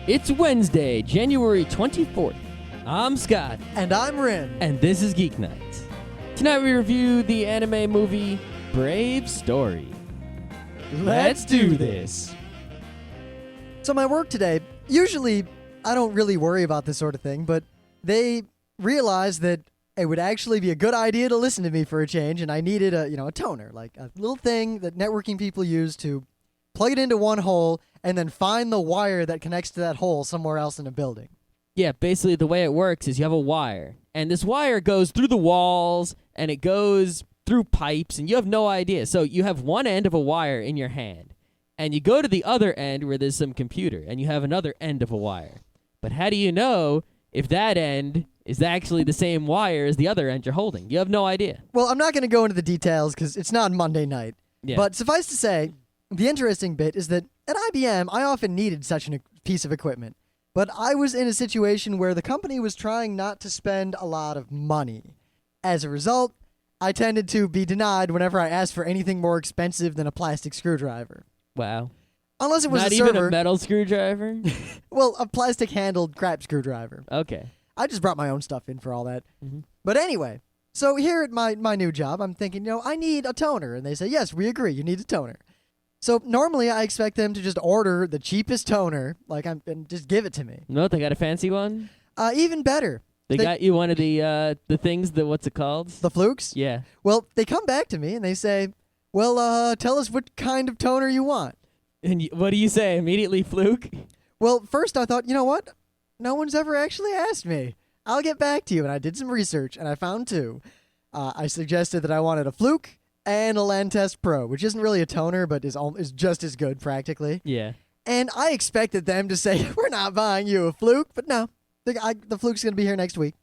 It's Wednesday, January 24th. I'm Scott. And I'm Rin. And this is Geeknights. Tonight we review the anime movie Brave Story. Let's do this. So my work today, usually I don't really worry about this sort of thing, but they realized that it would actually be a good idea to listen to me for a change, and I needed a toner, like a little thing that networking people use to plug it into one hole and then find the wire that connects to that hole somewhere else in a building. Yeah, basically the way it works is you have a wire, and this wire goes through the walls, and it goes through pipes, and you have no idea. So you have one end of a wire in your hand, and you go to the other end where there's some computer, and you have another end of a wire. But how do you know if that end is actually the same wire as the other end you're holding? You have no idea. Well, I'm not going to go into the details because it's not Monday night. Yeah. But suffice to say, the interesting bit is that at IBM, I often needed such a piece of equipment. But I was in a situation where the company was trying not to spend a lot of money. As a result, I tended to be denied whenever I asked for anything more expensive than a plastic screwdriver. Wow. Unless it was Not a even server. a metal screwdriver? Well, a plastic-handled crap screwdriver. Okay. I just brought my own stuff in for all that. Mm-hmm. But anyway, so here at my new job, I'm thinking, I need a toner. And they say, yes, we agree, you need a toner. So normally I expect them to just order the cheapest toner, and just give it to me. No, they got a fancy one? Even better. They got you one of the things, what's it called? The Flukes? Yeah. Well, they come back to me and they say, well, tell us what kind of toner you want. And what do you say? Immediately Fluke? Well, first I thought, you know what? No one's ever actually asked me. I'll get back to you. And I did some research, and I found two. I suggested that I wanted a Fluke and a Lantest Pro, which isn't really a toner, but is just as good practically. Yeah. And I expected them to say, we're not buying you a Fluke, but no. The Fluke's going to be here next week.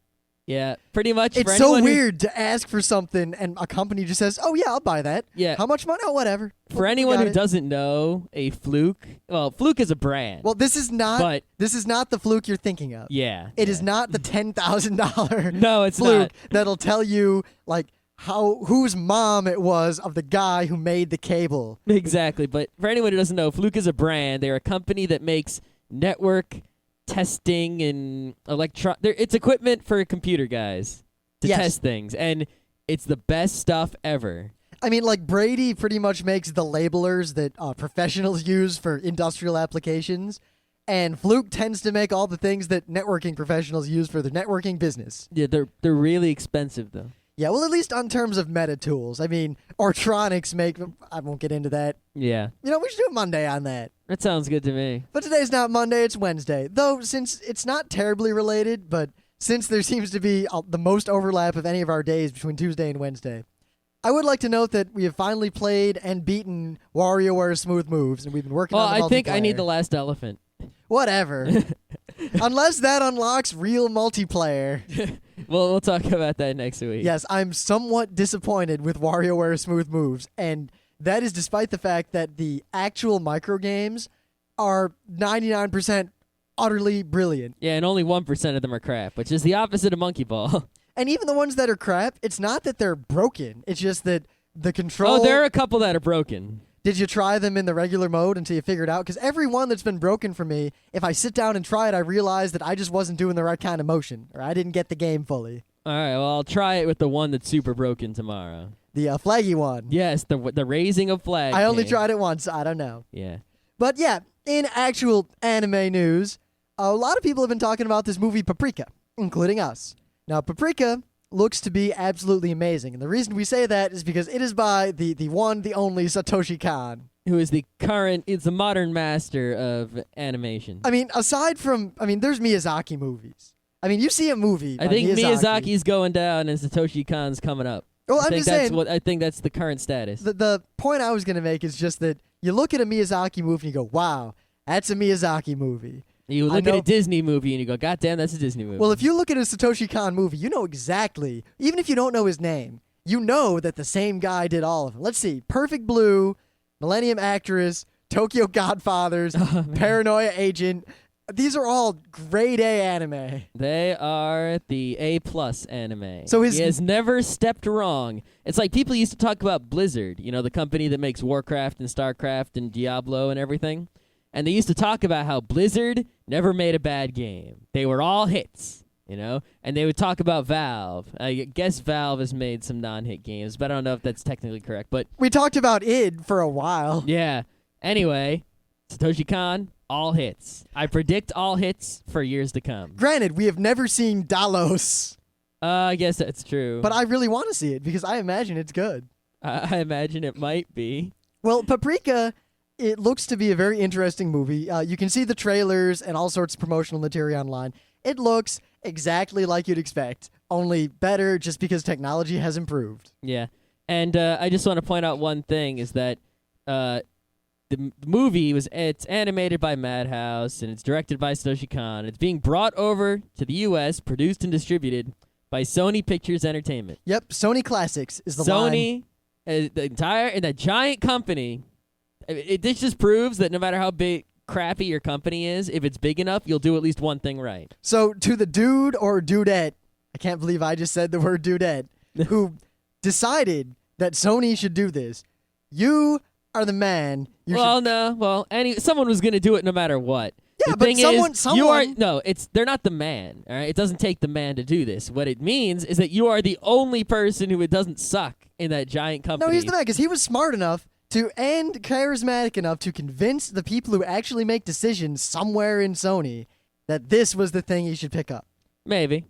Yeah, pretty much. It's so weird to ask for something and a company just says, oh, yeah, I'll buy that. Yeah. How much money? Oh, whatever. For anyone who doesn't know, a Fluke, well, Fluke is a brand. Well, this is not the Fluke you're thinking of. Yeah. It is not the $10,000 no, it's Fluke not. That'll tell you, whose mom it was of the guy who made the cable. Exactly. But for anyone who doesn't know, Fluke is a brand. They're a company that makes network testing and it's equipment for computer guys to test things, and it's the best stuff ever. I mean, Brady pretty much makes the labelers that professionals use for industrial applications, and Fluke tends to make all the things that networking professionals use for their networking business. Yeah, they're really expensive though. Yeah, well, at least on terms of meta tools. I mean, Ortronics make... I won't get into that. Yeah. We should do Monday on that. That sounds good to me. But today's not Monday, it's Wednesday. Though, since it's not terribly related, but since there seems to be the most overlap of any of our days between Tuesday and Wednesday, I would like to note that we have finally played and beaten WarioWare Smooth Moves, and we've been working on the multiplayer. I think I need the last elephant. Whatever. Unless that unlocks real multiplayer. Well, we'll talk about that next week. Yes, I'm somewhat disappointed with WarioWare Smooth Moves, and that is despite the fact that the actual micro games are 99% utterly brilliant. Yeah, and only 1% of them are crap, which is the opposite of Monkey Ball. And even the ones that are crap, it's not that they're broken. It's just that the control... Oh, there are a couple that are broken. Did you try them in the regular mode until you figured out? Because every one that's been broken for me, if I sit down and try it, I realize that I just wasn't doing the right kind of motion, or I didn't get the game fully. All right, well, I'll try it with the one that's super broken tomorrow. The flaggy one. Yes, the raising of flag. I only tried it once. I don't know. Yeah. But yeah, in actual anime news, a lot of people have been talking about this movie Paprika, including us. Now, Paprika looks to be absolutely amazing, and the reason we say that is because it is by the one, the only Satoshi Kon. Who is the modern master of animation. I mean, there's Miyazaki movies. I mean, you see a movie I by think Miyazaki's going down and Satoshi Kon's coming up. Well, I'm just saying. I think that's the current status. The point I was going to make is just that you look at a Miyazaki movie and you go, wow, that's a Miyazaki movie. You look at a Disney movie and you go, God damn, that's a Disney movie. Well, if you look at a Satoshi Kon movie, you know exactly, even if you don't know his name, you know that the same guy did all of them. Let's see. Perfect Blue, Millennium Actress, Tokyo Godfathers, Paranoia Agent. These are all grade A anime. They are the A+ anime. So he has never stepped wrong. It's like people used to talk about Blizzard, the company that makes Warcraft and StarCraft and Diablo and everything. And they used to talk about how Blizzard never made a bad game. They were all hits, you know? And they would talk about Valve. I guess Valve has made some non-hit games, but I don't know if that's technically correct. But We talked about id for a while. yeah. Anyway, Satoshi Kon, all hits. I predict all hits for years to come. Granted, we have never seen Dalos, I guess that's true. but I really want to see it because I imagine it's good. I imagine it might be. Well, Paprika, it looks to be a very interesting movie. You can see the trailers and all sorts of promotional material online. It looks exactly like you'd expect, only better just because technology has improved. Yeah. And I just want to point out one thing is that the movie it's animated by Madhouse and it's directed by Satoshi Kon. It's being brought over to the U.S., produced and distributed by Sony Pictures Entertainment. Yep, Sony Classics is the line. Sony, the giant company. This just proves that no matter how crappy your company is, if it's big enough, you'll do at least one thing right. So to the dude or dudette, I can't believe I just said the word dudette, who decided that Sony should do this, you are the man. Someone was going to do it no matter what. Yeah, the but thing someone- they're not the man. All right, it doesn't take the man to do this. What it means is that you are the only person who it doesn't suck in that giant company. No, he's the man because he was smart enough and charismatic enough to convince the people who actually make decisions somewhere in Sony that this was the thing he should pick up. Maybe.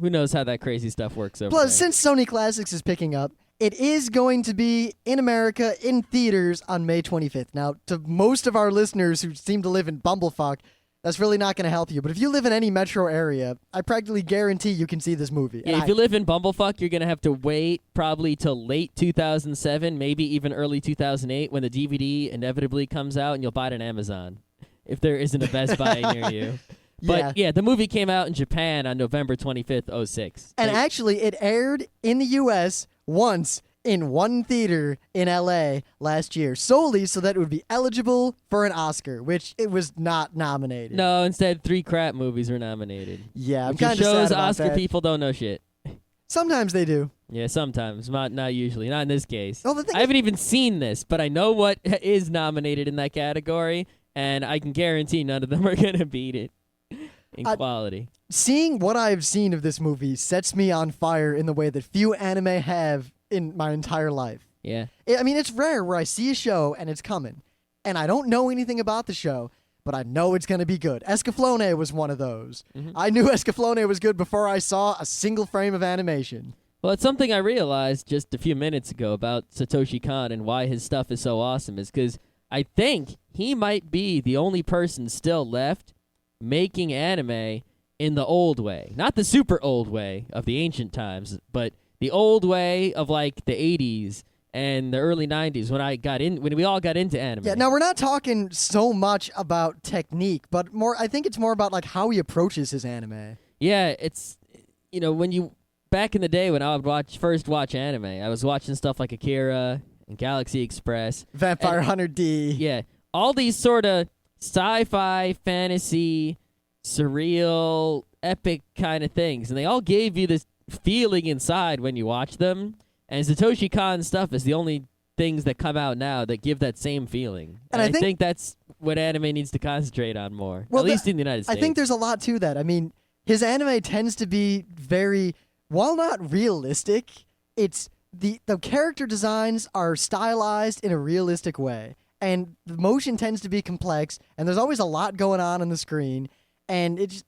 Who knows how that crazy stuff works over Plus, there. since Sony Classics is picking up, it is going to be in America in theaters on May 25th. Now, to most of our listeners who seem to live in Bumblefuck, that's really not going to help you. But if you live in any metro area, I practically guarantee you can see this movie. Yeah, if you live in Bumblefuck, you're going to have to wait probably till late 2007, maybe even early 2008 when the DVD inevitably comes out and you'll buy it on Amazon if there isn't a Best Buy near you. But yeah, the movie came out in Japan on November 25th, 06. And actually, it aired in the U.S. once in one theater in L.A. last year, solely so that it would be eligible for an Oscar, which it was not nominated. No, instead 3 crap movies were nominated. Yeah, I'm Which kind of shows sad about Oscar that. people don't know shit. Sometimes they do. Yeah, sometimes. Not usually. Not in this case. Well, the thing I haven't even seen this, but I know what is nominated in that category, and I can guarantee none of them are going to beat it in quality. Seeing what I've seen of this movie sets me on fire in the way that few anime have in my entire life. Yeah. I mean, it's rare where I see a show and it's coming, and I don't know anything about the show, but I know it's going to be good. Escaflowne was one of those. Mhm. I knew Escaflowne was good before I saw a single frame of animation. Well, it's something I realized just a few minutes ago about Satoshi Kon and why his stuff is so awesome is because I think he might be the only person still left making anime in the old way. Not the super old way of the ancient times, but the old way of like the 80s and the early 90s when we all got into anime. Yeah, now we're not talking so much about technique, but I think it's more about like how he approaches his anime. Yeah, it's back in the day when I would first watch anime, I was watching stuff like Akira and Galaxy Express. Vampire Hunter D. Yeah, all these sort of sci-fi, fantasy, surreal, epic kind of things, and they all gave you this feeling inside when you watch them. And Satoshi Kon stuff is the only things that come out now that give that same feeling. And I think that's what anime needs to concentrate on more, at least in the United States. I think there's a lot to that. I mean, his anime tends to be very, while not realistic, it's the character designs are stylized in a realistic way. And the motion tends to be complex, and there's always a lot going on the screen, and it's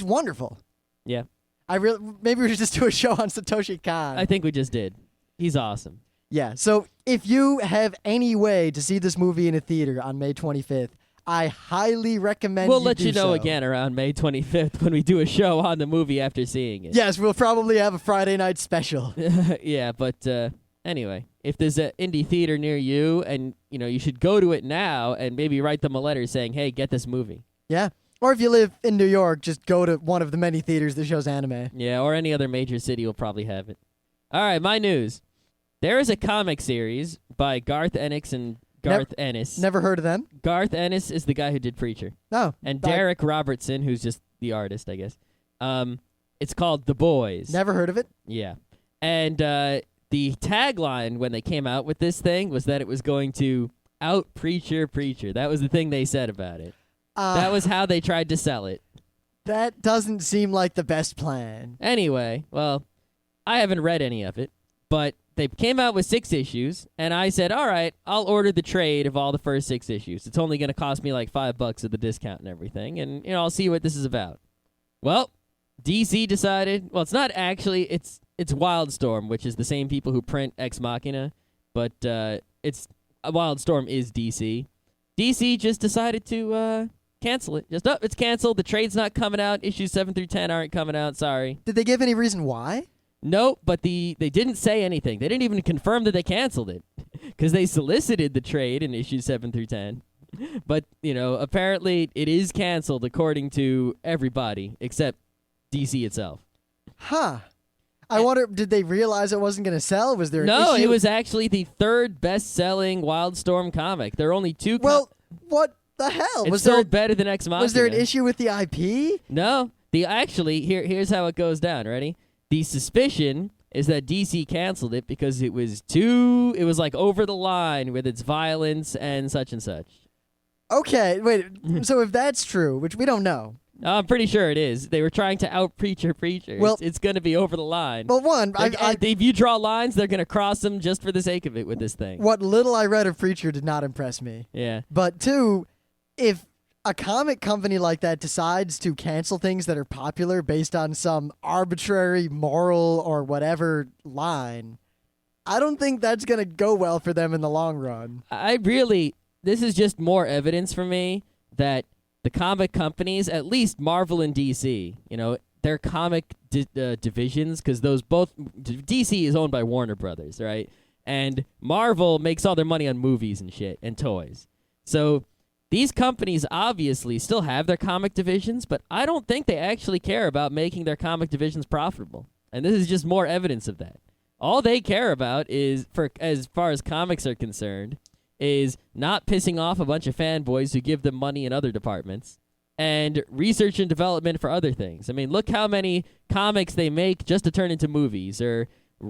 wonderful. Yeah. Maybe we should just do a show on Satoshi Kon. I think we just did. He's awesome. Yeah, so if you have any way to see this movie in a theater on May 25th, I highly recommend We'll let you know so. again around May 25th when we do a show on the movie after seeing it. Yes, we'll probably have a Friday night special. Yeah, but anyway, if there's an indie theater near you and you should go to it now and maybe write them a letter saying, hey, get this movie. Yeah. Or if you live in New York, just go to one of the many theaters that shows anime. Yeah, or any other major city will probably have it. All right, my news. There is a comic series by Garth Ennis and Garth Ennis. Never heard of them? Garth Ennis is the guy who did Preacher. No. And Derek Robertson, who's just the artist, I guess. It's called The Boys. Never heard of it? Yeah. And the tagline when they came out with this thing was that it was going to out preacher. That was the thing they said about it. That was how they tried to sell it. That doesn't seem like the best plan. Anyway, well, I haven't read any of it, but they came out with 6 issues, and I said, all right, I'll order the trade of all the first 6 issues. It's only going to cost me like $5 at the discount and everything, and I'll see what this is about. Well, DC decided, well, it's not actually, it's Wildstorm, which is the same people who print Ex Machina, but Wildstorm is DC. DC just decided to cancel it. Just, it's canceled. The trade's not coming out. Issues 7 through 10 aren't coming out. Sorry. Did they give any reason why? No, but they didn't say anything. They didn't even confirm that they canceled it because they solicited the trade in issues 7 through 10. But, apparently it is canceled according to everybody except DC itself. Huh. I wonder, did they realize it wasn't going to sell? Was there an No, issue? it was actually the 3rd best-selling Wildstorm comic. There are only 2 Well, what the hell? It's Was sold better than Ex Machina. Was there an issue with the IP? No. Here's how it goes down. Ready? The suspicion is that DC canceled it because it was like over the line with its violence and such. Okay, wait. So if that's true, which we don't know. I'm pretty sure it is. They were trying to out-preacher. Well, it's going to be over the line. Well, one, if you draw lines, they're going to cross them just for the sake of it with this thing. What little I read of Preacher did not impress me. Yeah. But 2, if a comic company like that decides to cancel things that are popular based on some arbitrary moral or whatever line, I don't think that's going to go well for them in the long run. This is just more evidence for me that the comic companies, at least Marvel and DC, their comic divisions, because DC is owned by Warner Brothers, right? And Marvel makes all their money on movies and shit and toys. So these companies obviously still have their comic divisions, but I don't think they actually care about making their comic divisions profitable. And this is just more evidence of that. All they care about is, as far as comics are concerned, is not pissing off a bunch of fanboys who give them money in other departments, and research and development for other things. I mean, look how many comics they make just to turn into movies, or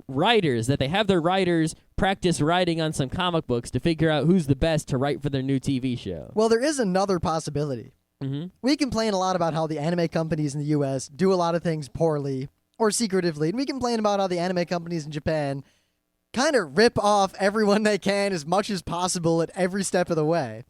writers that they have their writers practice writing on some comic books to figure out who's the best to write for their new TV show. Well, there is another possibility. Mm-hmm. We complain a lot about how the anime companies in the U.S. do a lot of things poorly or secretively, and we complain about how the anime companies in Japan kind of rip off everyone they can as much as possible at every step of the way.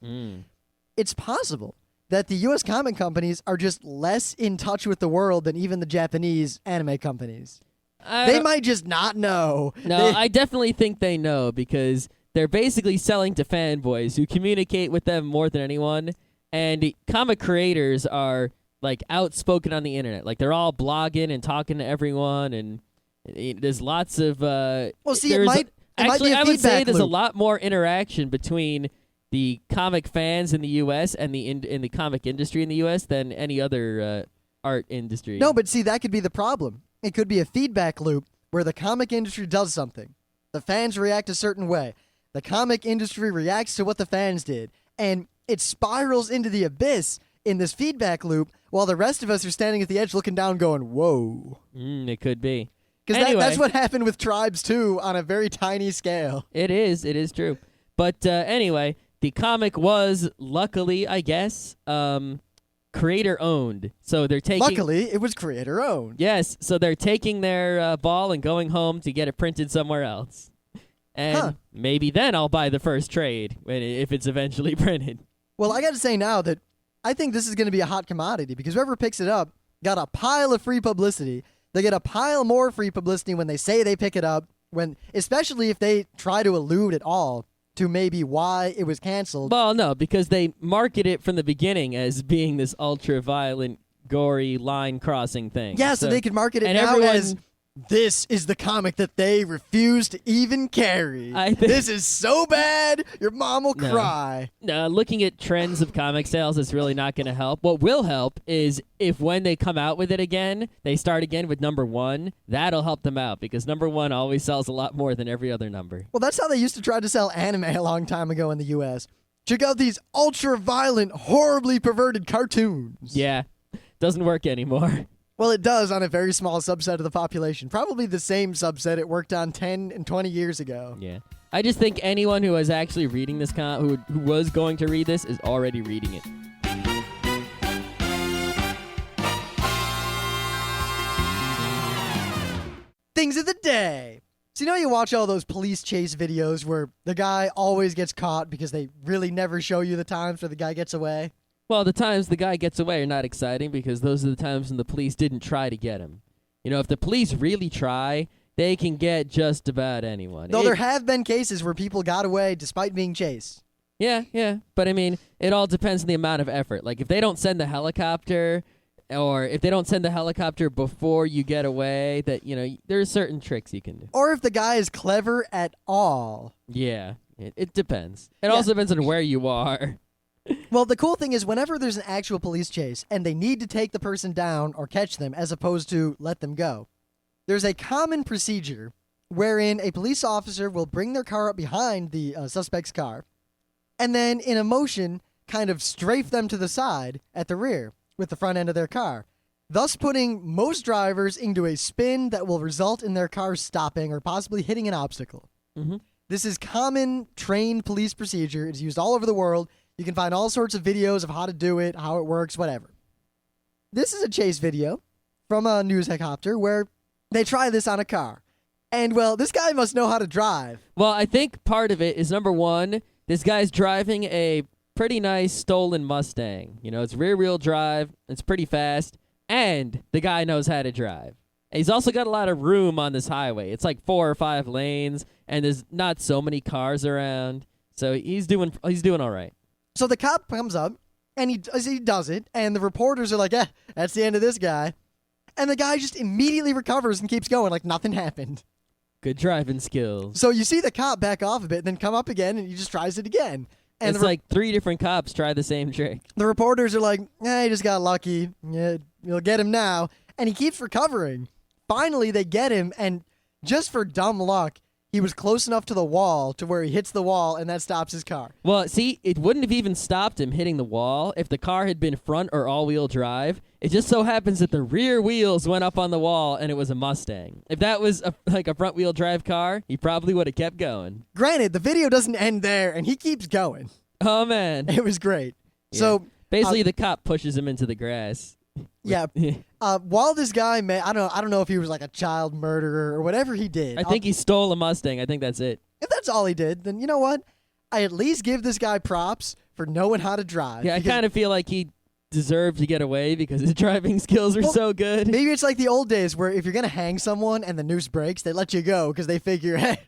It's possible that the U.S. comic companies are just less in touch with the world than even the Japanese anime companies. They might just not know. No, I definitely think they know, because they're basically selling to fanboys who communicate with them more than anyone, and comic creators are like outspoken on the internet. Like, they're all blogging and talking to everyone, and there's lots of it might be a I would say feedback there's a loop. lot more interaction between the comic fans in the U.S. and in the comic industry in the U.S. than any other art industry. No, but see, that could be the problem. It could be a feedback loop where the comic industry does something. The fans react a certain way. The comic industry reacts to what the fans did. And it spirals into the abyss in this feedback loop while the rest of us are standing at the edge looking down going, whoa. It could be. Because Anyway. that's what happened with Tribes 2 on a very tiny scale. It is true. But anyway, the comic was, luckily, I guess, creator-owned. So they're taking... Luckily, it was creator-owned. Yes, so they're taking their ball and going home to get it printed somewhere else. And maybe then I'll buy the first trade if it's eventually printed. Well, I got to say now that I think this is going to be a hot commodity because whoever picks it up got a pile of free publicity. They get a pile more free publicity when they say they pick it up, especially if they try to allude at all to maybe why it was canceled. Well, no, because they market it from the beginning as being this ultra-violent, gory, line-crossing thing. Yeah, so they could market it and now everyone, as, this is the comic that they refuse to even carry. This is so bad, your mom will cry. No, looking at trends of comic sales is really not going to help. What will help is if when they come out with it again, they start again with number 1. That'll help them out because number 1 always sells a lot more than every other number. Well, that's how they used to try to sell anime a long time ago in the U.S. Check out these ultra-violent, horribly perverted cartoons. Yeah, doesn't work anymore. Well, it does on a very small subset of the population. Probably the same subset it worked on 10 and 20 years ago. Yeah. I just think anyone who is actually reading this who was going to read this is already reading it. Things of the day. So you watch all those police chase videos where the guy always gets caught because they really never show you the times where the guy gets away? Well, the times the guy gets away are not exciting because those are the times when the police didn't try to get him. If the police really try, they can get just about anyone. Though there have been cases where people got away despite being chased. Yeah. But, it all depends on the amount of effort. Like, if they don't send the helicopter, or if they don't send the helicopter before you get away, that, there are certain tricks you can do. Or if the guy is clever at all. Yeah, it depends. It also depends on where you are. Well, the cool thing is whenever there's an actual police chase and they need to take the person down or catch them as opposed to let them go, there's a common procedure wherein a police officer will bring their car up behind the suspect's car and then in a motion kind of strafe them to the side at the rear with the front end of their car, thus putting most drivers into a spin that will result in their car stopping or possibly hitting an obstacle. Mm-hmm. This is common trained police procedure. It's used all over the world. You can find all sorts of videos of how to do it, how it works, whatever. This is a chase video from a news helicopter where they try this on a car. And, well, this guy must know how to drive. Well, I think part of it is, number one, this guy's driving a pretty nice stolen Mustang. It's rear-wheel drive, it's pretty fast, and the guy knows how to drive. And he's also got a lot of room on this highway. It's like 4 or 5 lanes, and there's not so many cars around. So he's doing all right. So the cop comes up, and he does it, and the reporters are like, that's the end of this guy. And the guy just immediately recovers and keeps going like nothing happened. Good driving skills. So you see the cop back off a bit, then come up again, and he just tries it again. And it's like 3 different cops try the same trick. The reporters are like, he just got lucky. Yeah, you'll get him now. And he keeps recovering. Finally, they get him, and just for dumb luck, he was close enough to the wall to where he hits the wall, and that stops his car. Well, see, it wouldn't have even stopped him hitting the wall if the car had been front or all-wheel drive. It just so happens that the rear wheels went up on the wall, and it was a Mustang. If that was a front-wheel drive car, he probably would have kept going. Granted, the video doesn't end there, and he keeps going. Oh, man. It was great. Yeah. So basically, the cop pushes him into the grass. Yeah. While this guy I don't know if he was like a child murderer or whatever he did. I think he stole a Mustang. I think that's it. If that's all he did, then you know what? I at least give this guy props for knowing how to drive. Yeah, I kind of feel like he deserved to get away because his driving skills were so good. Maybe it's like the old days where if you're going to hang someone and the noose breaks, they let you go because they figure, hey,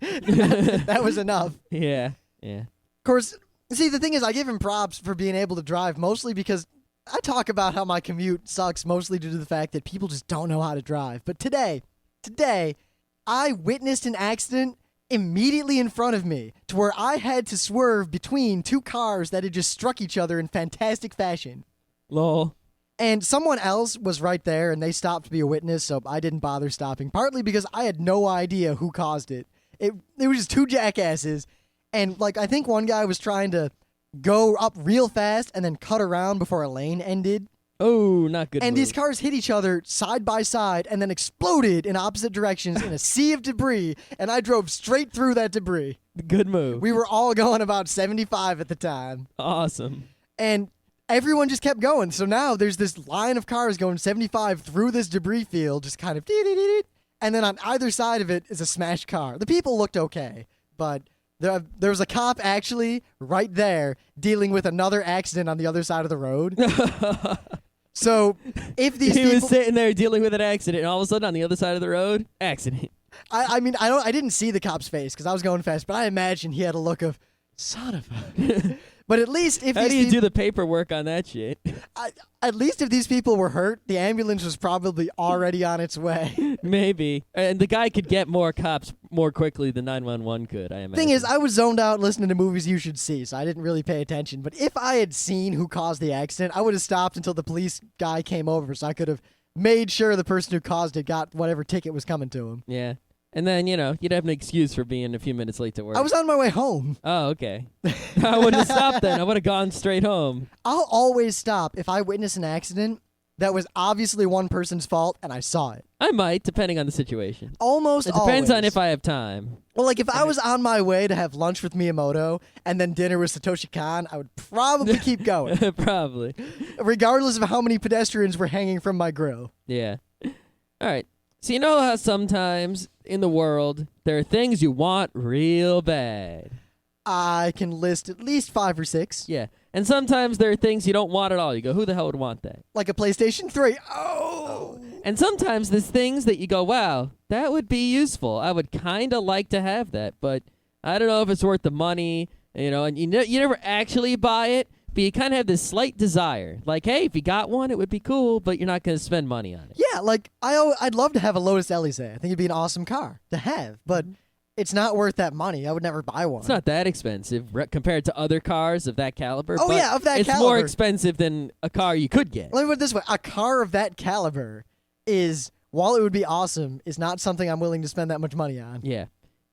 that was enough. Yeah. Of course, see, the thing is I give him props for being able to drive mostly because I talk about how my commute sucks mostly due to the fact that people just don't know how to drive. But today, I witnessed an accident immediately in front of me to where I had to swerve between 2 cars that had just struck each other in fantastic fashion. Lol. And someone else was right there, and they stopped to be a witness, so I didn't bother stopping, partly because I had no idea who caused it. It was just 2 jackasses, and I think one guy was trying to go up real fast and then cut around before a lane ended. Oh, not good. And move. these cars hit each other side by side and then exploded in opposite directions in a sea of debris, and I drove straight through that debris. Good move. We were all going about 75 at the time. Awesome. And everyone just kept going. So now there's this line of cars going 75 through this debris field, just kind of and then on either side of it is a smashed car. The people looked okay, but there was a cop actually right there dealing with another accident on the other side of the road. So if these he was sitting there dealing with an accident, and all of a sudden on the other side of the road, accident. I didn't see the cop's face because I was going fast, but I imagine he had a look of son of a. But at least if how do you do the paperwork on that shit? At least if these people were hurt, the ambulance was probably already on its way. Maybe, and the guy could get more cops more quickly than 911 could. I imagine. Thing is, I was zoned out listening to movies you should see, so I didn't really pay attention. But if I had seen who caused the accident, I would have stopped until the police guy came over, so I could have made sure the person who caused it got whatever ticket was coming to him. Yeah. And then, you'd have an excuse for being a few minutes late to work. I was on my way home. Oh, okay. I wouldn't have stopped then. I would have gone straight home. I'll always stop if I witness an accident that was obviously one person's fault and I saw it? I might, depending on the situation. Almost It depends on always. if I have time. Well, like if I was on my way to have lunch with Miyamoto and then dinner with Satoshi Kon, I would probably keep going, Probably. regardless of how many pedestrians were hanging from my grill. Yeah. All right. So you know how sometimes in the world there are things you want real bad. I can list at least 5 or 6. Yeah. And sometimes there are things you don't want at all. You go, who the hell would want that? Like a PlayStation 3. Oh! And sometimes there's things that you go, wow, that would be useful. I would kind of like to have that, but I don't know if it's worth the money, and you never actually buy it, but you kind of have this slight desire. Like, hey, if you got one, it would be cool, but you're not going to spend money on it. Yeah, like I'd love to have a Lotus Elise. I think it'd be an awesome car to have, but it's not worth that money. I would never buy one. It's not that expensive compared to other cars of that caliber. Oh, but yeah, of that it's caliber. more expensive than a car you could get. Let me put it this way. A car of that caliber is, while it would be awesome, is not something I'm willing to spend that much money on. Yeah.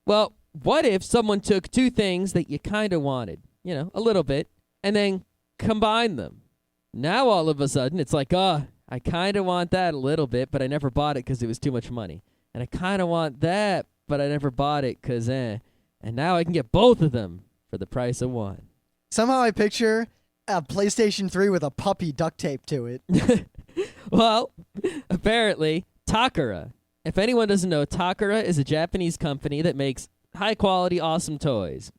Well, what if someone took two things that you kind of wanted, a little bit, and then combined them? Now all of a sudden it's like, I kind of want that a little bit, but I never bought it because it was too much money. And I kind of want that, but I never bought it because And now I can get both of them for the price of one. Somehow I picture a PlayStation 3 with a puppy duct taped to it. Well, apparently, Takara. If anyone doesn't know, Takara is a Japanese company that makes high-quality, awesome toys.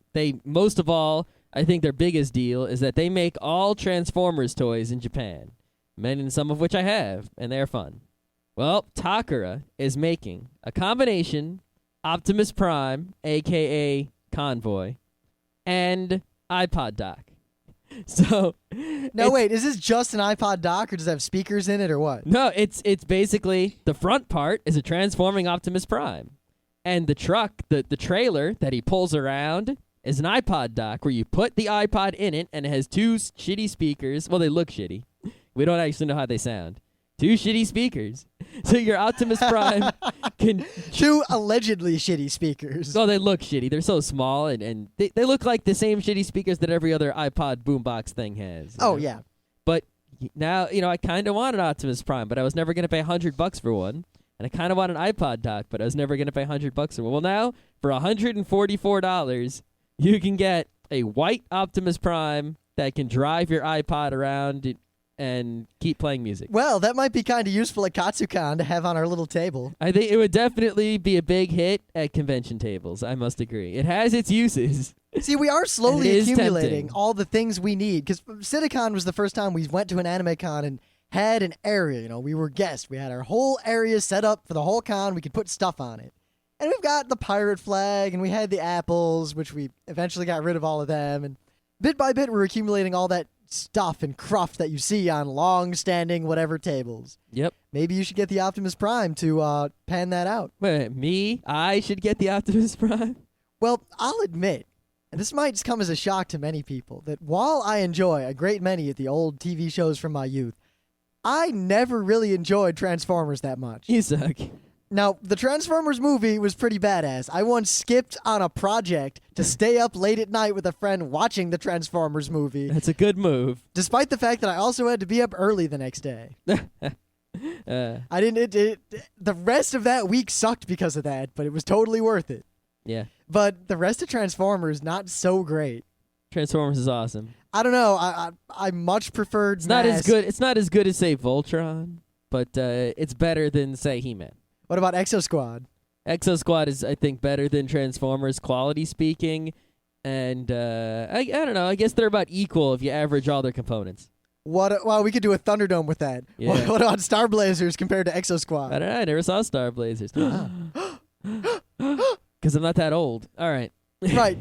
Most of all, I think their biggest deal is that they make all Transformers toys in Japan, many and some of which I have, and they're fun. Well, Takara is making a combination Optimus Prime, a.k.a. Convoy, and iPod dock. So No, wait, is this just an iPod dock, or does it have speakers in it, or what? No, it's basically the front part is a transforming Optimus Prime, and the truck, the trailer that he pulls around is an iPod dock where you put the iPod in it, and it has two shitty speakers. Well, they look shitty. We don't actually know how they sound. Two shitty speakers. So your Optimus Prime can... Two allegedly shitty speakers. Oh, they look shitty. They're so small, and they look like the same shitty speakers that every other iPod boombox thing has. Oh, yeah. But now, I kind of want an Optimus Prime, but I was never going to pay $100 for one. And I kind of want an iPod dock, but I was never going to pay $100 for one. Well, now, for $144, you can get a white Optimus Prime that can drive your iPod around and keep playing music. Well, that might be kind of useful at Katsucon to have on our little table. I think it would definitely be a big hit at convention tables, I must agree. It has its uses. See, we are slowly It is accumulating tempting. all the things we need, because CityCon was the first time we went to an anime con and had an area. We were guests. We had our whole area set up for the whole con. We could put stuff on it. And we've got the pirate flag, and we had the apples, which we eventually got rid of all of them. And bit by bit, we're accumulating all that stuff and cruft that you see on long-standing whatever tables. Yep. Maybe you should get the Optimus Prime to pan that out. Wait, me? I should get the Optimus Prime? Well, I'll admit, and this might come as a shock to many people, that while I enjoy a great many of the old TV shows from my youth, I never really enjoyed Transformers that much. You suck. Now, the Transformers movie was pretty badass. I once skipped on a project to stay up late at night with a friend watching the Transformers movie, That's a good move. despite the fact that I also had to be up early the next day. I didn't. The rest of that week sucked because of that, but it was totally worth it. Yeah. But the rest of Transformers, not so great. Transformers is awesome. I don't know. I much preferred. It's not as good. It's not as good as, say, Voltron, but it's better than, say, He-Man. What about Exo Squad? Exo Squad is, I think, better than Transformers, quality speaking, and I don't know. I guess they're about equal if you average all their components. Well, we could do a Thunderdome with that. Yeah. What about Star Blazers compared to Exo Squad? I don't know. I never saw Star Blazers. Because I'm not that old. All right. Right.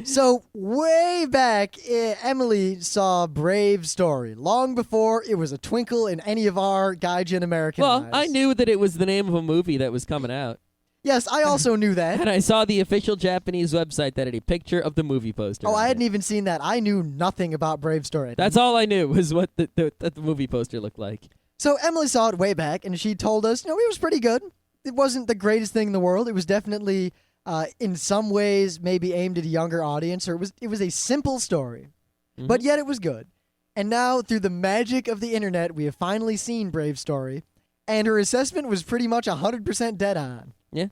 So way back, Emily saw Brave Story long before it was a twinkle in any of our Gaijin American Well, eyes. I knew that it was the name of a movie that was coming out. Yes, I also knew that. And I saw the official Japanese website that had a picture of the movie poster. Oh, on I hadn't it. even seen that. I knew nothing about Brave Story. That's all I knew was what the movie poster looked like. So Emily saw it way back, and she told us, it was pretty good. It wasn't the greatest thing in the world. It was definitely, in some ways, maybe aimed at a younger audience, or it was a simple story, but yet it was good. And now, through the magic of the internet, we have finally seen Brave Story, and her assessment was pretty much 100% dead on. Yeah.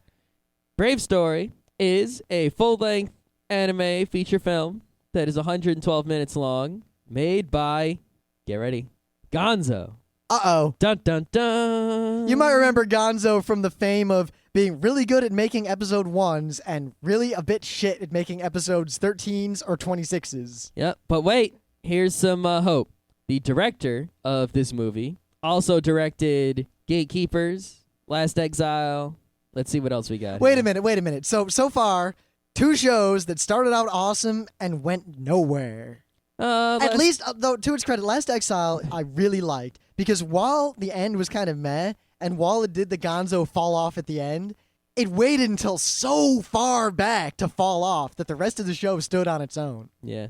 Brave Story is a full-length anime feature film that is 112 minutes long, made by, get ready, Gonzo. Uh-oh. Dun, dun, dun. You might remember Gonzo from the fame of being really good at making episode 1s and really a bit shit at making episodes 13s or 26s. Yep, but wait, here's some hope. The director of this movie also directed Gatekeepers, Last Exile. Let's see what else we got. Wait a minute. So far, 2 shows that started out awesome and went nowhere. At least, though, to its credit, Last Exile I really liked, because while the end was kind of meh, and while it did the Gonzo fall off at the end, it waited until so far back to fall off that the rest of the show stood on its own. Yeah.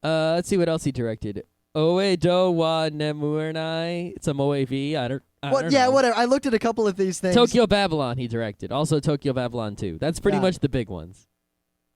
Let's see what else he directed. Oe do wa Nemuernai. It's a Moev. I don't know. Whatever. I looked at a couple of these things. Tokyo Babylon he directed. Also Tokyo Babylon 2. That's pretty much the big ones.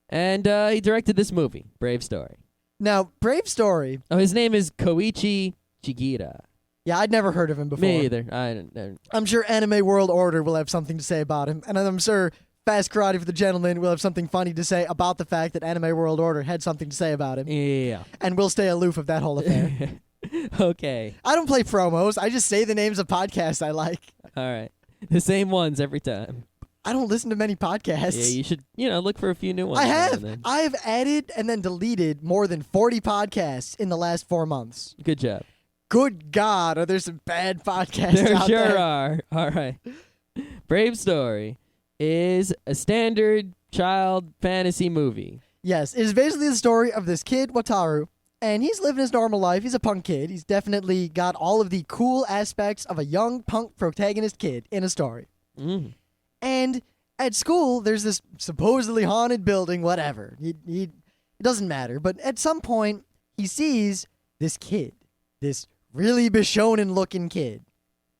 And he directed this movie, Brave Story. Now, Brave Story. Oh, his name is Koichi Chigira. Yeah, I'd never heard of him before. Me either. I don't. I'm sure Anime World Order will have something to say about him, and I'm sure Fast Karate for the Gentleman will have something funny to say about the fact that Anime World Order had something to say about him. Yeah. And we'll stay aloof of that whole affair. Okay. I don't play promos. I just say the names of podcasts I like. All right. The same ones every time. I don't listen to many podcasts. Yeah, you should, look for a few new ones. I have. I have added and then deleted more than 40 podcasts in the last 4 months. Good job. Good God, are there some bad podcasts there out sure there? are. All right. Brave Story is a standard child fantasy movie. Yes, it is basically the story of this kid, Wataru, and he's living his normal life. He's a punk kid. He's definitely got all of the cool aspects of a young punk protagonist kid in a story. Mm. And at school, there's this supposedly haunted building, whatever. It doesn't matter. But at some point, he sees this kid, this really Bishonen-looking kid,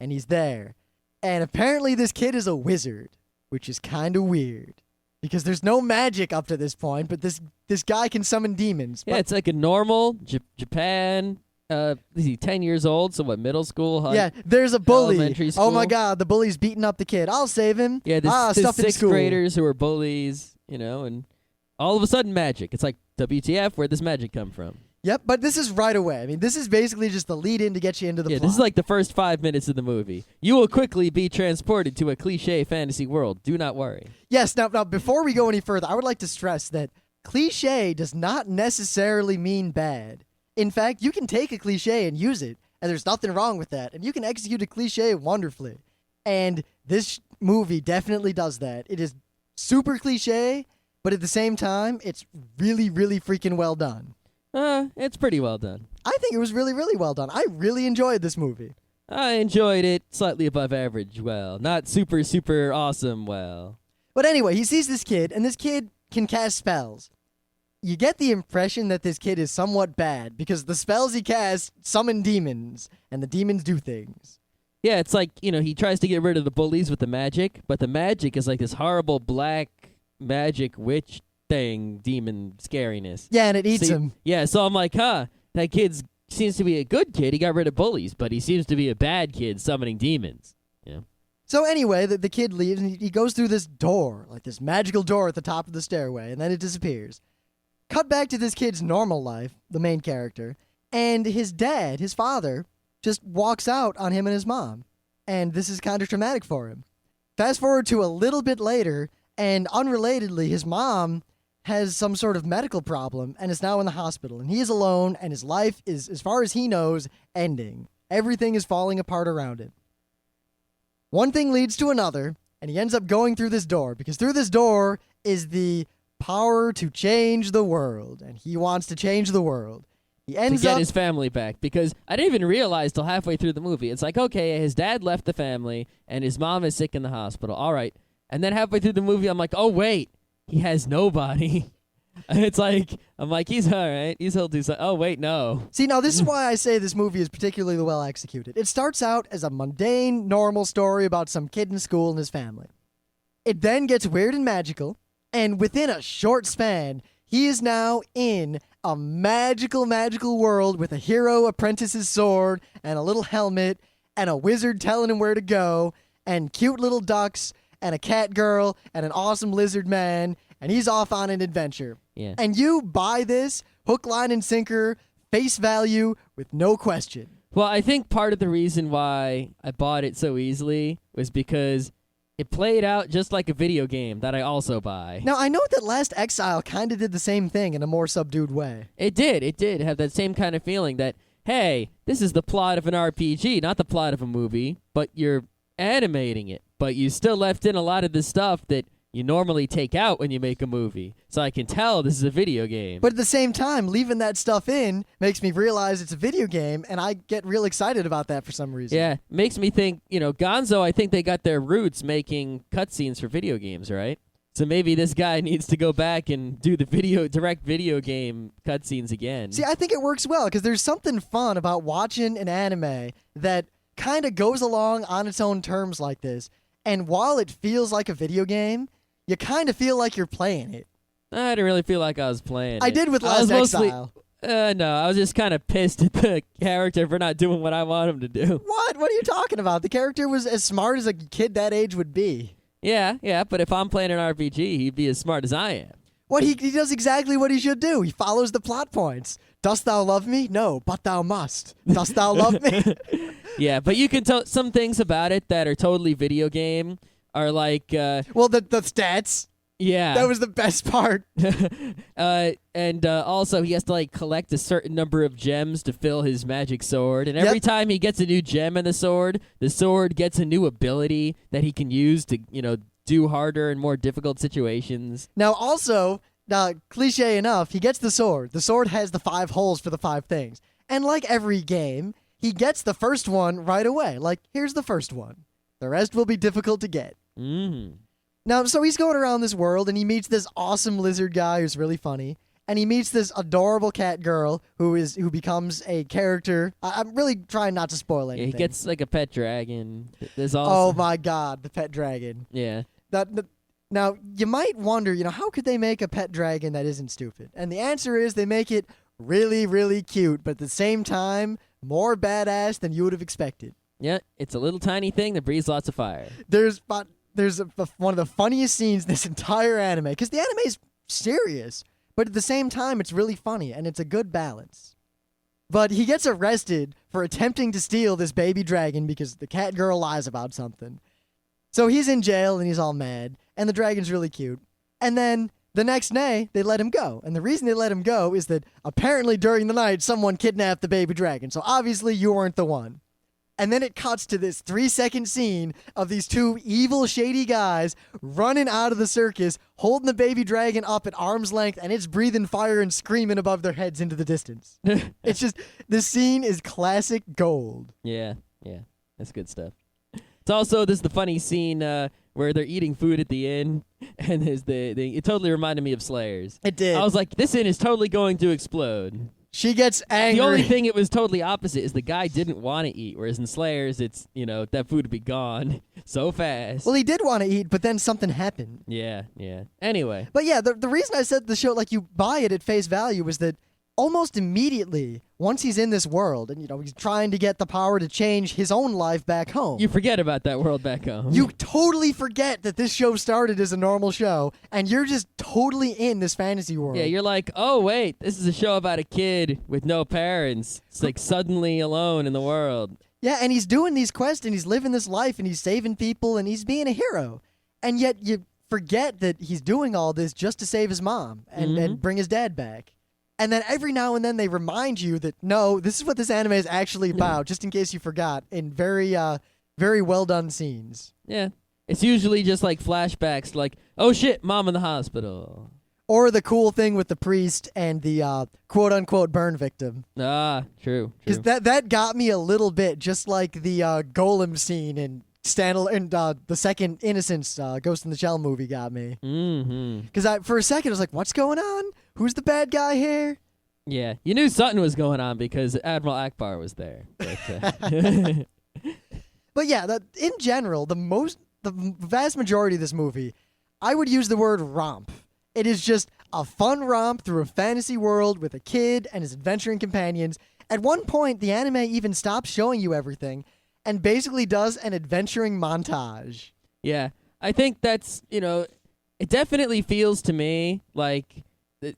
and he's there. And apparently this kid is a wizard, which is kind of weird. Because there's no magic up to this point, but this guy can summon demons. Yeah, it's like a normal Japan. Is he 10 years old? So what, middle school? Yeah, there's a bully. Elementary school? Oh my God, the bully's beating up the kid. I'll save him. Yeah, there's stuff in sixth school. graders who are bullies, and all of a sudden magic. It's like, WTF, where'd this magic come from? Yep, but this is right away. I mean, this is basically just the lead-in to get you into the plot. This is like the first 5 minutes of the movie. You will quickly be transported to a cliche fantasy world. Do not worry. Yes, now before we go any further, I would like to stress that cliche does not necessarily mean bad. In fact, you can take a cliche and use it, and there's nothing wrong with that, and you can execute a cliche wonderfully. And this movie definitely does that. It is super cliche, but at the same time, it's really, really freaking well done. It's pretty well done. I think it was really, really well done. I really enjoyed this movie. I enjoyed it slightly above average well. Not super, super awesome well. But anyway, he sees this kid, and this kid can cast spells. You get the impression that this kid is somewhat bad, because the spells he casts summon demons, and the demons do things. Yeah, it's like, he tries to get rid of the bullies with the magic, but the magic is like this horrible black magic witch thing, demon scariness. Yeah, and it eats him. Yeah, so I'm like, that kid seems to be a good kid. He got rid of bullies, but he seems to be a bad kid summoning demons. Yeah. So anyway, the kid leaves, and he goes through this door, like this magical door at the top of the stairway, and then it disappears. Cut back to this kid's normal life, the main character, and his dad, his father, just walks out on him and his mom. And this is kind of traumatic for him. Fast forward to a little bit later, and unrelatedly, his mom has some sort of medical problem and is now in the hospital. And he is alone, and his life is, as far as he knows, ending. Everything is falling apart around him. One thing leads to another, and he ends up going through this door, because through this door is the power to change the world, and he wants to change the world. He ends to get up his family back, because I didn't even realize till halfway through the movie. It's like, okay, his dad left the family, and his mom is sick in the hospital. All right. And then halfway through the movie, I'm like, oh, wait, he has nobody. And it's like, I'm like, he's all right. He'll do something. Oh, wait, no. See, now this is why I say this movie is particularly well executed. It starts out as a mundane, normal story about some kid in school and his family. It then gets weird and magical, and within a short span, he is now in a magical, magical world with a hero apprentice's sword and a little helmet and a wizard telling him where to go and cute little ducks and a cat girl and an awesome lizard man, and he's off on an adventure. Yeah. And you buy this hook, line, and sinker, face value, with no question. Well, I think part of the reason why I bought it so easily was because it played out just like a video game that I also buy. Now, I know that Last Exile kind of did the same thing in a more subdued way. It did have that same kind of feeling that, hey, this is the plot of an RPG, not the plot of a movie, but you're animating it. But you still left in a lot of the stuff that you normally take out when you make a movie. So I can tell this is a video game. But at the same time, leaving that stuff in makes me realize it's a video game, and I get real excited about that for some reason. Yeah, makes me think, Gonzo, I think they got their roots making cutscenes for video games, right? So maybe this guy needs to go back and do the direct video game cutscenes again. See, I think it works well, because there's something fun about watching an anime that kind of goes along on its own terms like this. And while it feels like a video game, you kind of feel like you're playing it. I didn't really feel like I was playing I it. did with I was Last mostly, Exile. No, I was just kind of pissed at the character for not doing what I want him to do. What? What are you talking about? The character was as smart as a kid that age would be. Yeah, but if I'm playing an RPG, he'd be as smart as I am. What he does exactly what he should do. He follows the plot points. Dost thou love me? No, but thou must. Dost thou love me? Yeah, but you can tell some things about it that are totally video game are like... well, the stats. Yeah. That was the best part. And also, he has to collect a certain number of gems to fill his magic sword. And every time he gets a new gem in the sword gets a new ability that he can use to, do harder and more difficult situations. Now, also, cliche enough, he gets the sword. The sword has the 5 holes for the 5 things. And like every game, he gets the first one right away. Like, here's the first one. The rest will be difficult to get. Mm-hmm. Now, so he's going around this world, and he meets this awesome lizard guy who's really funny, and he meets this adorable cat girl who becomes a character. I'm really trying not to spoil anything. Yeah, he gets like a pet dragon. There's Oh also... my God, the pet dragon. Yeah. Now, you might wonder, how could they make a pet dragon that isn't stupid? And the answer is they make it really, really cute, but at the same time, more badass than you would have expected. Yeah, it's a little tiny thing that breathes lots of fire. There's one of the funniest scenes in this entire anime, because the anime is serious, but at the same time, it's really funny, and it's a good balance. But he gets arrested for attempting to steal this baby dragon because the cat girl lies about something. So he's in jail, and he's all mad, and the dragon's really cute. And then the next day, they let him go. And the reason they let him go is that apparently during the night, someone kidnapped the baby dragon. So obviously, you weren't the one. And then it cuts to this 3-second scene of these 2 evil, shady guys running out of the circus, holding the baby dragon up at arm's length, and it's breathing fire and screaming above their heads into the distance. It's just, this scene is classic gold. Yeah, that's good stuff. It's also the funny scene where they're eating food at the inn, and it totally reminded me of Slayers. It did. I was like, this inn is totally going to explode. She gets angry. The only thing it was totally opposite is the guy didn't want to eat, whereas in Slayers, it's, that food would be gone so fast. Well, he did want to eat, but then something happened. Yeah. Anyway. But yeah, the reason I said the show, you buy it at face value, was that almost immediately, once he's in this world, and, he's trying to get the power to change his own life back home. You forget about that world back home. You totally forget that this show started as a normal show, and you're just totally in this fantasy world. Yeah, you're like, oh, wait, this is a show about a kid with no parents. It's suddenly alone in the world. Yeah, and he's doing these quests, and he's living this life, and he's saving people, and he's being a hero. And yet you forget that he's doing all this just to save his mom and bring his dad back. And then every now and then they remind you that, no, this is what this anime is actually about, just in case you forgot, in very, very well done scenes. Yeah. It's usually just flashbacks oh shit, mom in the hospital. Or the cool thing with the priest and the quote-unquote burn victim. Ah, true. Because that got me a little bit, just like the golem scene in the second Innocence Ghost in the Shell movie got me. Mm-hmm. Because for a second I was like, what's going on? Who's the bad guy here? Yeah, you knew something was going on because Admiral Akbar was there. But, but yeah, in general, the vast majority of this movie, I would use the word romp. It is just a fun romp through a fantasy world with a kid and his adventuring companions. At one point, the anime even stops showing you everything and basically does an adventuring montage. Yeah, I think that's, it definitely feels to me like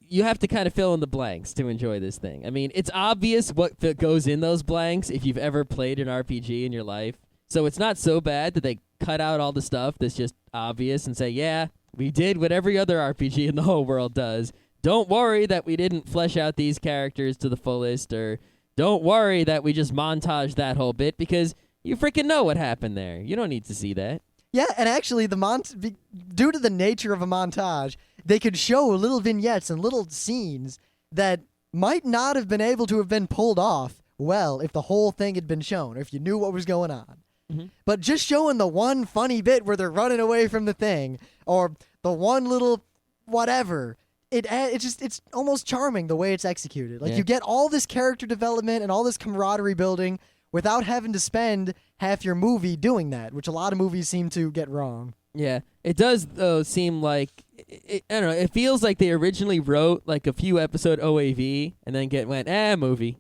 you have to kind of fill in the blanks to enjoy this thing. I mean, it's obvious what goes in those blanks if you've ever played an RPG in your life. So it's not so bad that they cut out all the stuff that's just obvious and say, yeah, we did what every other RPG in the whole world does. Don't worry that we didn't flesh out these characters to the fullest, or don't worry that we just montaged that whole bit, because you freaking know what happened there. You don't need to see that. Yeah, and actually, due to the nature of a montage, they could show little vignettes and little scenes that might not have been able to have been pulled off well if the whole thing had been shown, or if you knew what was going on. Mm-hmm. But just showing the one funny bit where they're running away from the thing, or the one little whatever, it's almost charming the way it's executed. Like, you get all this character development and all this camaraderie building without having to spend half your movie doing that, which a lot of movies seem to get wrong. Yeah, it does, though, seem like, I don't know, it feels like they originally wrote, like, a few episode OAV, and then went, movie.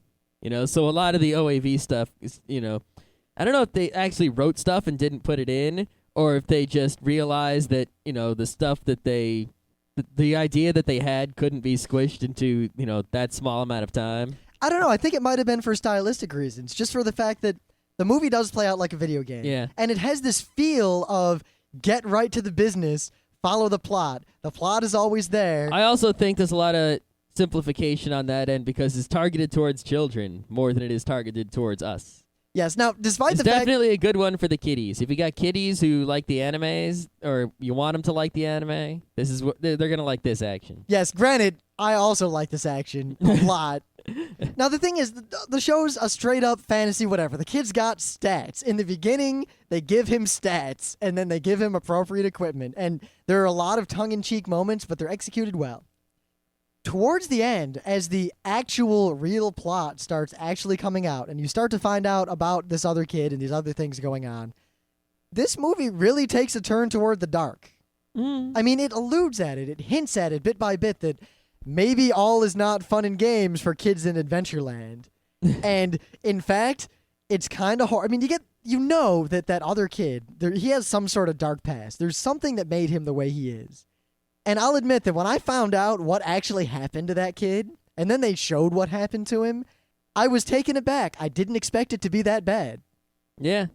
So a lot of the OAV stuff is, I don't know if they actually wrote stuff and didn't put it in, or if they just realized that, the stuff that the idea that they had couldn't be squished into, that small amount of time. I don't know. I think it might have been for stylistic reasons, just for the fact that the movie does play out like a video game. Yeah. And it has this feel of get right to the business, follow the plot. The plot is always there. I also think there's a lot of simplification on that end because it's targeted towards children more than it is targeted towards us. Yes. Now, despite it's the fact... definitely a good one for the kiddies. If you got kiddies who like the animes, or you want them to like the anime, this is what they're going to like this action. Yes, granted, I also like this action a lot. Now, the thing is, the show's a straight-up fantasy whatever. The kid's got stats. In the beginning, they give him stats, and then they give him appropriate equipment. And there are a lot of tongue-in-cheek moments, but they're executed well. Towards the end, as the actual real plot starts actually coming out, and you start to find out about this other kid and these other things going on, this movie really takes a turn toward the dark. I mean, it alludes at it. It hints at it bit by bit that maybe all is not fun and games for kids in Adventureland. And, in fact, it's kind of hard. I mean, you know that other kid, he has some sort of dark past. There's something that made him the way he is. And I'll admit that when I found out what actually happened to that kid, and then they showed what happened to him, I was taken aback. I didn't expect it to be that bad. Yeah.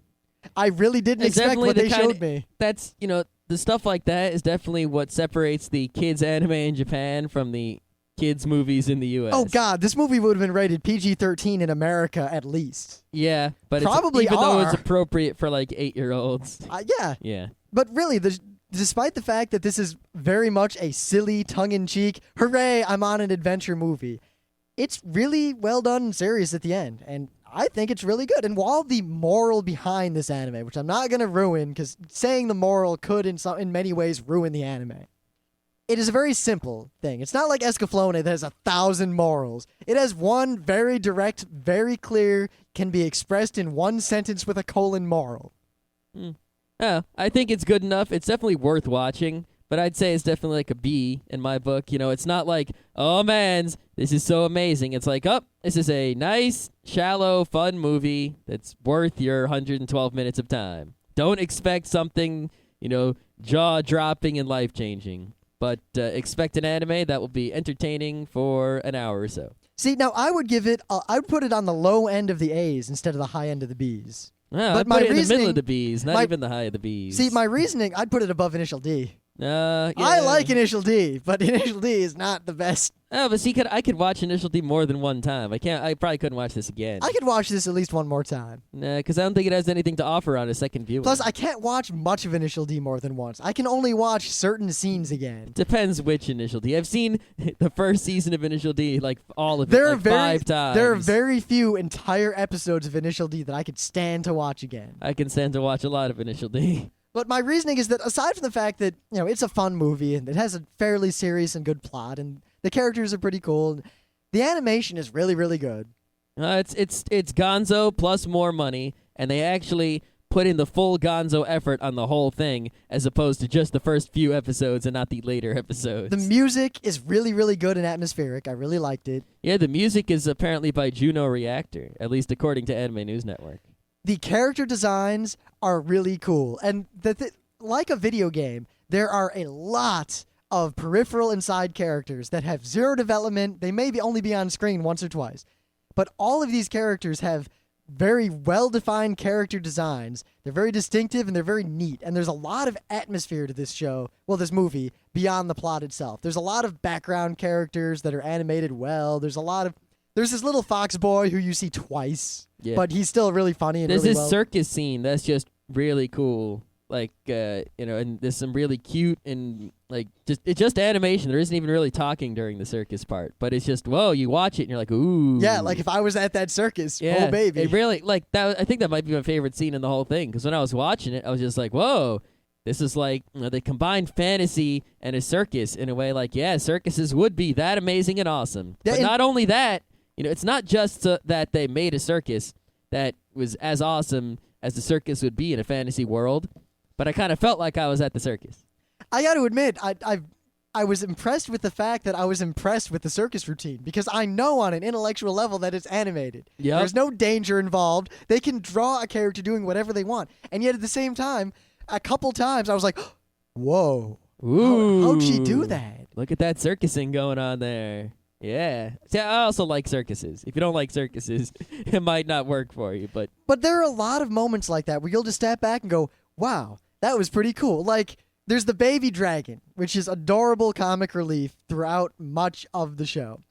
I really didn't expect what they showed me. That's, the stuff like that is definitely what separates the kids anime in Japan from the kids movies in the U.S. Oh, God, this movie would have been rated PG-13 in America at least. Yeah, but Probably even though it's appropriate for, like, 8-year-olds. Yeah. Yeah. But really, despite the fact that this is very much a silly, tongue-in-cheek, hooray, I'm on an adventure movie, it's really well done and serious at the end, and I think it's really good. And while the moral behind this anime, which I'm not going to ruin, because saying the moral could in many ways ruin the anime, it is a very simple thing. It's not like Escaflowne that has 1,000 morals. It has one very direct, very clear, can be expressed in one sentence with a colon moral. Yeah, I think it's good enough. It's definitely worth watching, but I'd say it's definitely like a B in my book. It's not like, oh man, this is so amazing. It's like, this is a nice, shallow, fun movie that's worth your 112 minutes of time. Don't expect something, jaw-dropping and life-changing, but expect an anime that will be entertaining for an hour or so. See, now I would put it on the low end of the A's instead of the high end of the B's. No, I'd put it in the middle of the B's, not even the high of the B's. See, my reasoning, I'd put it above Initial D. Yeah. I like Initial D, but Initial D is not the best. Oh, but see, I could watch Initial D more than one time. I probably couldn't watch this again. I could watch this at least one more time. Nah, because I don't think it has anything to offer on a second viewing. Plus, I can't watch much of Initial D more than once. I can only watch certain scenes again. Depends which Initial D. I've seen the first season of Initial D, like all of it, 5 times. There are very few entire episodes of Initial D that I could stand to watch again. I can stand to watch a lot of Initial D. But my reasoning is that aside from the fact that, it's a fun movie and it has a fairly serious and good plot and the characters are pretty cool, the animation is really, really good. It's Gonzo plus more money, and they actually put in the full gonzo effort on the whole thing as opposed to just the first few episodes and not the later episodes. The music is really, really good and atmospheric. I really liked it. Yeah, the music is apparently by Juno Reactor, at least according to Anime News Network. The character designs are really cool. And like a video game, there are a lot of peripheral and side characters that have zero development. They may only be on screen once or twice. But all of these characters have very well-defined character designs. They're very distinctive and they're very neat. And there's a lot of atmosphere to this show, this movie, beyond the plot itself. There's a lot of background characters that are animated well. There's this little fox boy who you see twice, but he's still really funny and there's really this circus scene that's just really cool. Like, and there's some really cute and, like, it's just animation. There isn't even really talking during the circus part. But it's just, whoa, you watch it and you're like, ooh. Yeah, like if I was at that circus, yeah, oh, baby. It really, like, that. I think that might be my favorite scene in the whole thing. Because when I was watching it, I was just like, whoa, this is like, they combined fantasy and a circus in a way like, yeah, circuses would be that amazing and awesome. Yeah, but not only that, it's not just that they made a circus that was as awesome as the circus would be in a fantasy world. But I kind of felt like I was at the circus. I got to admit, I was impressed with the fact that I was impressed with the circus routine because I know on an intellectual level that it's animated. Yep. There's no danger involved. They can draw a character doing whatever they want. And yet at the same time, a couple times I was like, whoa, how'd she do that? Look at that circusing going on there. Yeah. See, I also like circuses. If you don't like circuses, it might not work for you. But there are a lot of moments like that where you'll just step back and go, wow, that was pretty cool. Like, there's the baby dragon, which is adorable comic relief throughout much of the show.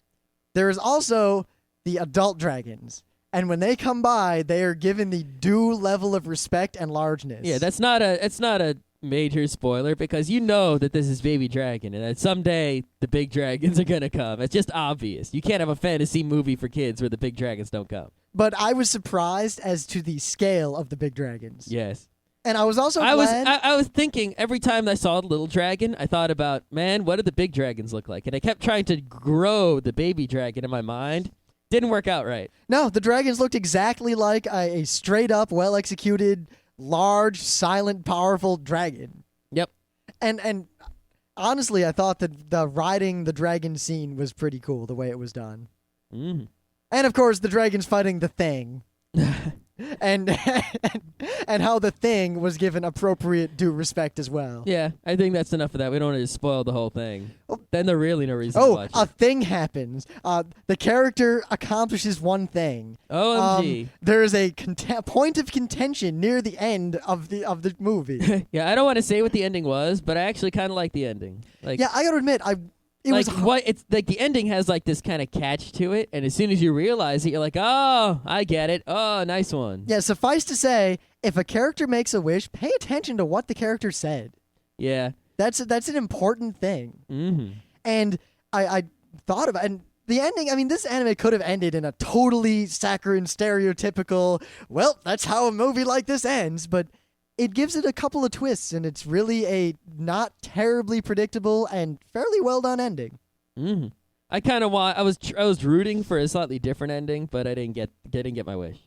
There is also the adult dragons. And when they come by, they are given the due level of respect and largeness. Yeah, it's not a major spoiler because you know that this is Baby Dragon and that someday the big dragons are going to come. It's just obvious. You can't have a fantasy movie for kids where the big dragons don't come. But I was surprised as to the scale of the big dragons. Yes. And I was also glad... I was thinking every time I saw the little dragon, I thought about, man, what do the big dragons look like? And I kept trying to grow the baby dragon in my mind. Didn't work out right. No, the dragons looked exactly like a straight-up, well-executed, large, silent, powerful dragon. Yep. And honestly, I thought that the riding the dragon scene was pretty cool, the way it was done. Mm. And, of course, the dragons fighting the Thing. and how the Thing was given appropriate due respect as well. Yeah, I think that's enough of that. We don't want to spoil the whole thing. Then there's really no reason to watch it. A thing happens. The character accomplishes one thing. OMG. There is a point of contention near the end of the movie. Yeah, I don't want to say what the ending was, but I actually kind of like the ending. Like, yeah, I gotta admit, it's like the ending has like this kind of catch to it, and as soon as you realize it, you're like, oh, I get it. Oh, nice one. Yeah, suffice to say, if a character makes a wish, pay attention to what the character said. Yeah. That's an important thing. Mm-hmm. And I thought about and the ending, I mean, this anime could have ended in a totally saccharine, stereotypical, well, that's how a movie like this ends, but it gives it a couple of twists, and it's really a not terribly predictable and fairly well done ending. Mm-hmm. I kind of I was rooting for a slightly different ending, but I didn't get my wish.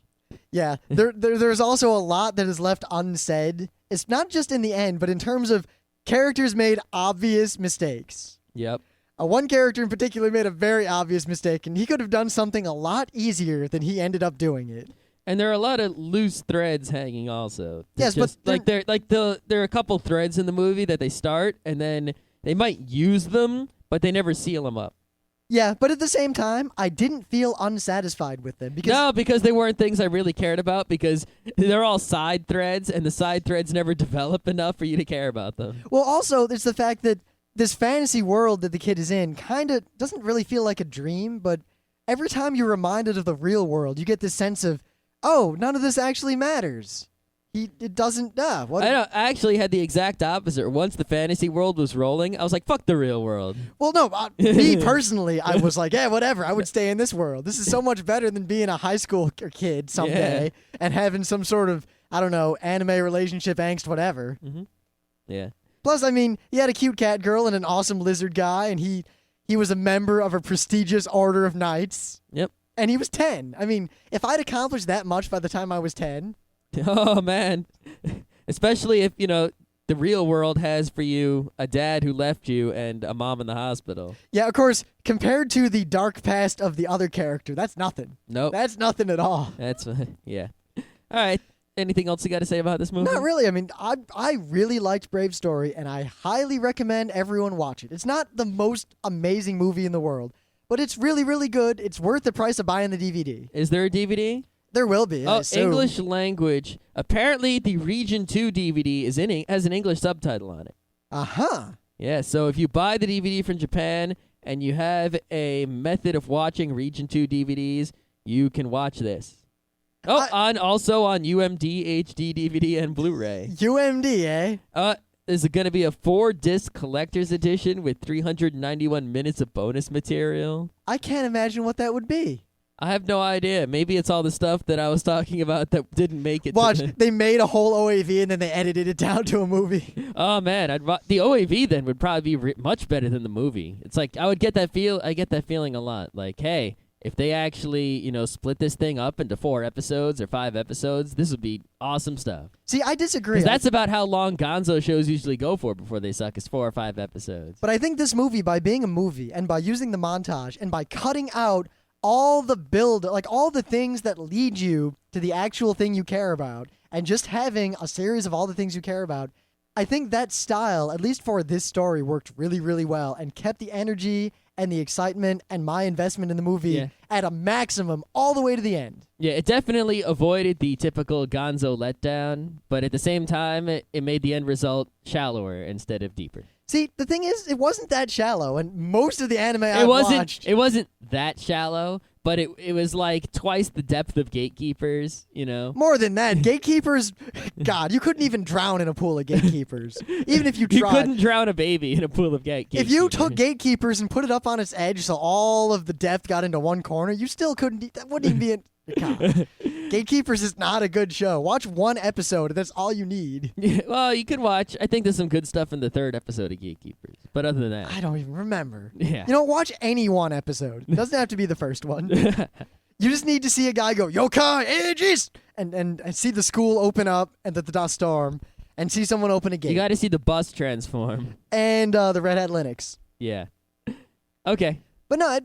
Yeah, there's also a lot that is left unsaid. It's not just in the end, but in terms of characters made obvious mistakes. Yep. One character in particular made a very obvious mistake, and he could have done something a lot easier than he ended up doing it. And there are a lot of loose threads hanging also. Yes, just, but there are a couple threads in the movie that they start, and then they might use them, but they never seal them up. Yeah, but at the same time, I didn't feel unsatisfied with them. Because they weren't things I really cared about, because they're all side threads, and the side threads never develop enough for you to care about them. Well, also, there's the fact that this fantasy world that the kid is in kind of doesn't really feel like a dream, but every time you're reminded of the real world, you get this sense of, oh, none of this actually matters. It doesn't. I actually had the exact opposite. Once the fantasy world was rolling, I was like, fuck the real world. Well, no, me personally, I was like, yeah, whatever. I would stay in this world. This is so much better than being a high school kid someday and having some sort of, I don't know, anime relationship angst, whatever. Mm-hmm. Yeah. Plus, I mean, he had a cute cat girl and an awesome lizard guy, and he was a member of a prestigious order of knights. Yep. And he was 10. I mean, if I'd accomplished that much by the time I was 10, Oh, man. Especially if, the real world has for you a dad who left you and a mom in the hospital. Yeah, of course, compared to the dark past of the other character, that's nothing. Nope. That's nothing at all. That's, yeah. All right. Anything else you got to say about this movie? Not really. I mean, I really liked Brave Story, and I highly recommend everyone watch it. It's not the most amazing movie in the world, but it's really, really good. It's worth the price of buying the DVD. Is there a DVD? There will be. Oh, English language. Apparently, the Region 2 DVD has an English subtitle on it. Uh-huh. Yeah, so if you buy the DVD from Japan and you have a method of watching Region 2 DVDs, you can watch this. Oh, also on UMD, HD, DVD, and Blu-ray. UMD, eh? There's going to be a 4-disc collector's edition with 391 minutes of bonus material. I can't imagine what that would be. I have no idea. Maybe it's all the stuff that I was talking about that didn't make it. Watch, they made a whole OAV and then they edited it down to a movie. Oh man, the OAV then would probably be much better than the movie. It's like I get that feeling a lot. Like, hey, if they actually, split this thing up into 4 episodes or 5 episodes, this would be awesome stuff. See, I disagree. 'Cause that's about how long Gonzo shows usually go for before they suck, is 4 or 5 episodes. But I think this movie, by being a movie and by using the montage and by cutting out all the build, like all the things that lead you to the actual thing you care about, and just having a series of all the things you care about, I think that style, at least for this story, worked really, really well and kept the energy and the excitement and my investment in the movie at a maximum all the way to the end. Yeah, it definitely avoided the typical Gonzo letdown, but at the same time, it made the end result shallower instead of deeper. See, the thing is, it wasn't that shallow, and most of the anime I watched... It wasn't that shallow, but it was like twice the depth of Gatekeepers, More than that. Gatekeepers... God, you couldn't even drown in a pool of Gatekeepers. Even if you tried. You couldn't drown a baby in a pool of Gatekeepers. If you took Gatekeepers and put it up on its edge so all of the depth got into one corner, you still couldn't... That wouldn't even be... God. Gatekeepers is not a good show. Watch 1 episode. That's all you need. Yeah, well, you could watch. I think there's some good stuff in the 3rd episode of Gatekeepers. But other than that, I don't even remember. Yeah. Watch any 1 episode. It doesn't have to be the first one. You just need to see a guy go, Yokai, Aegis! And see the school open up and the dust storm and see someone open a gate. You got to see the bus transform. And the Red Hat Linux. Yeah. Okay. But no,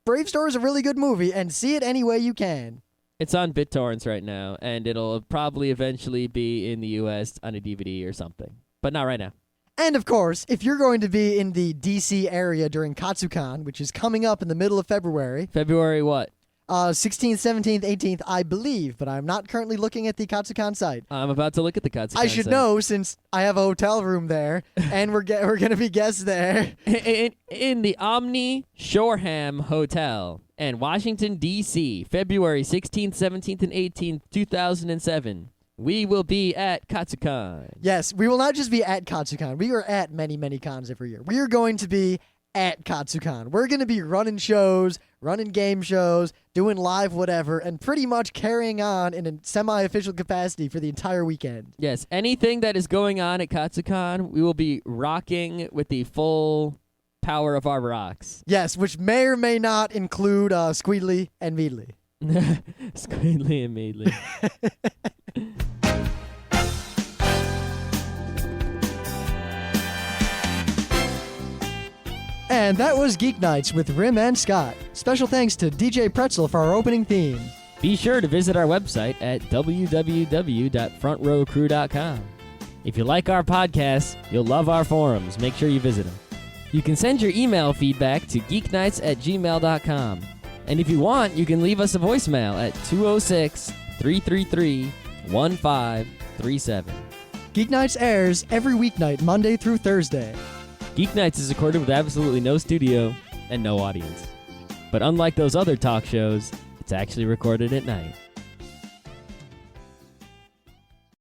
Brave Story is a really good movie, and see it any way you can. It's on BitTorrents right now, and it'll probably eventually be in the U.S. on a DVD or something. But not right now. And, of course, if you're going to be in the D.C. area during Katsucon, which is coming up in the middle of February... February what? 16th, 17th, 18th, I believe, but I'm not currently looking at the Katsucon site. I'm about to look at the Katsucon I should site. know, since I have a hotel room there, and we're going to be guests there. In the Omni Shoreham Hotel in Washington, D.C., February 16th, 17th, and 18th, 2007. We will be at Katsucon. Yes, we will not just be at Katsucon. We are at many, many cons every year. We are going to be at Katsucon. We're going to be running shows, running game shows, doing live whatever, and pretty much carrying on in a semi-official capacity for the entire weekend. Yes, anything that is going on at Katsucon, we will be rocking with the full power of our rocks. Yes, which may or may not include Squeedly and Meadly. Squeedly and Meadly. And that was Geeknights with Rim and Scott. Special thanks to DJ Pretzel for our opening theme. Be sure to visit our website at www.frontrowcrew.com. If you like our podcasts, you'll love our forums. Make sure you visit them. You can send your email feedback to geeknights@gmail.com. And if you want, you can leave us a voicemail at 206-333-1537. Geeknights airs every weeknight, Monday through Thursday. Geeknights is recorded with absolutely no studio and no audience. But unlike those other talk shows, it's actually recorded at night.